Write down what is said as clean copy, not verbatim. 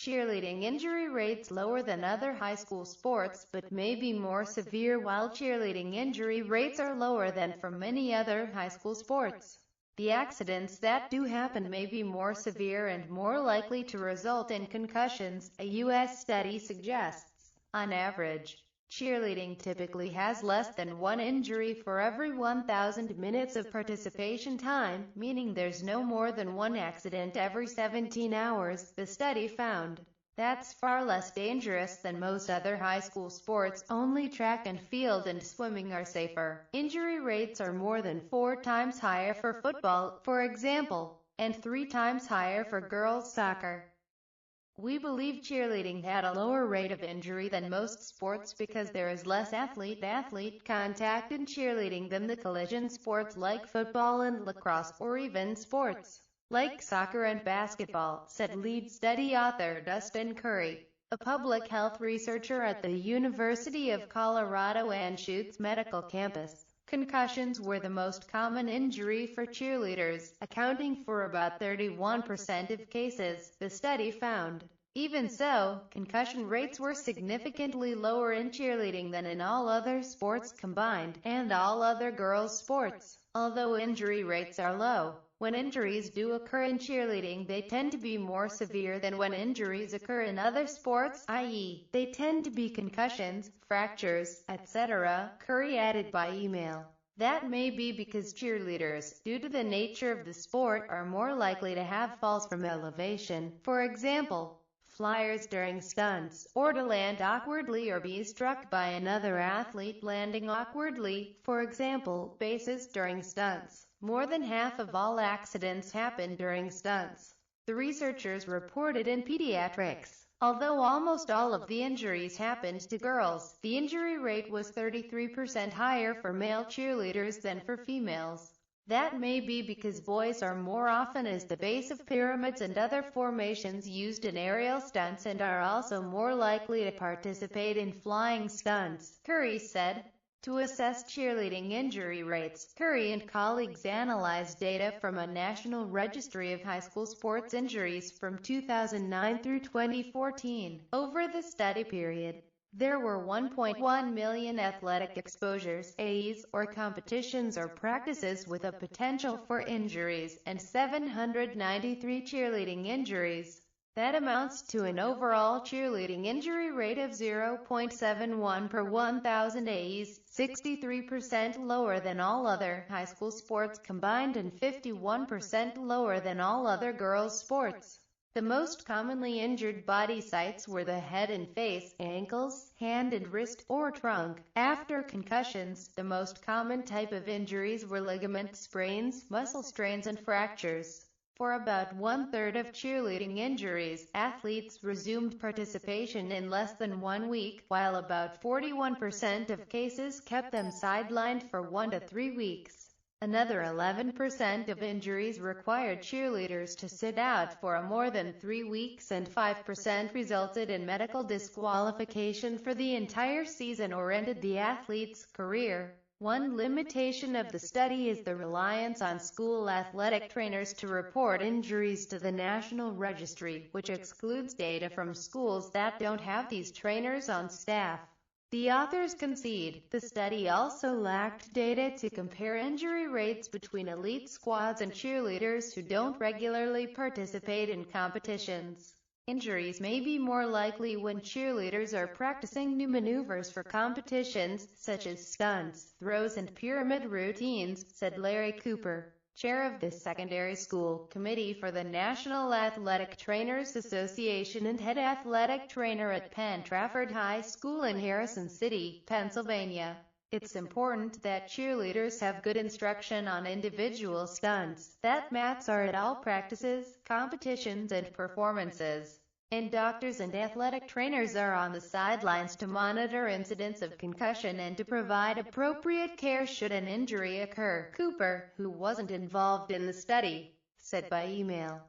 Cheerleading injury rates lower than other high school sports, but may be more severe, while cheerleading injury rates are lower than for many other high school sports. The accidents that do happen may be more severe and more likely to result in concussions, a U.S. study suggests. On average, cheerleading typically has less than one injury for every 1,000 minutes of participation time, meaning there's no more than one accident every 17 hours, the study found. That's far less dangerous than most other high school sports. Only track and field and swimming are safer. Injury rates are more than 4 times higher for football, for example, and 3 times higher for girls' soccer. We believe cheerleading had a lower rate of injury than most sports because there is less athlete-athlete contact in cheerleading than the collision sports like football and lacrosse, or even sports like soccer and basketball, said lead study author Dustin Curry, a public health researcher at the University of Colorado Anschutz Medical Campus. Concussions were the most common injury for cheerleaders, accounting for about 31% of cases, the study found. Even so, concussion rates were significantly lower in cheerleading than in all other sports combined, and all other girls' sports. Although injury rates are low, when injuries do occur in cheerleading, they tend to be more severe than when injuries occur in other sports, i.e., they tend to be concussions, fractures, etc., Curry added by email. That may be because cheerleaders, due to the nature of the sport, are more likely to have falls from elevation, for example, flyers during stunts, or to land awkwardly or be struck by another athlete landing awkwardly, for example, bases during stunts. More than half of all accidents happen during stunts, the researchers reported in Pediatrics. Although almost all of the injuries happened to girls, the injury rate was 33% higher for male cheerleaders than for females. That may be because boys are more often as the base of pyramids and other formations used in aerial stunts and are also more likely to participate in flying stunts, Curry said. To assess cheerleading injury rates, Curry and colleagues analyzed data from a national registry of high school sports injuries from 2009 through 2014. Over the study period, there were 1.1 million athletic exposures, AEs, or competitions or practices with a potential for injuries, and 793 cheerleading injuries. That amounts to an overall cheerleading injury rate of 0.71 per 1,000 AEs, 63% lower than all other high school sports combined and 51% lower than all other girls' sports. The most commonly injured body sites were the head and face, ankles, hand and wrist, or trunk. After concussions, the most common type of injuries were ligament sprains, muscle strains and fractures. For about one-third of cheerleading injuries, athletes resumed participation in less than 1 week, while about 41% of cases kept them sidelined for 1 to 3 weeks. Another 11% of injuries required cheerleaders to sit out for more than 3 weeks, and 5% resulted in medical disqualification for the entire season or ended the athlete's career. One limitation of the study is the reliance on school athletic trainers to report injuries to the National Registry, which excludes data from schools that don't have these trainers on staff. The authors concede, the study also lacked data to compare injury rates between elite squads and cheerleaders who don't regularly participate in competitions. Injuries may be more likely when cheerleaders are practicing new maneuvers for competitions, such as stunts, throws and pyramid routines, said Larry Cooper, chair of the Secondary School Committee for the National Athletic Trainers Association and head athletic trainer at Penn Trafford High School in Harrison City, Pennsylvania. It's important that cheerleaders have good instruction on individual stunts, that mats are at all practices, competitions and performances, and doctors and athletic trainers are on the sidelines to monitor incidents of concussion and to provide appropriate care should an injury occur. Cooper, who wasn't involved in the study, said by email.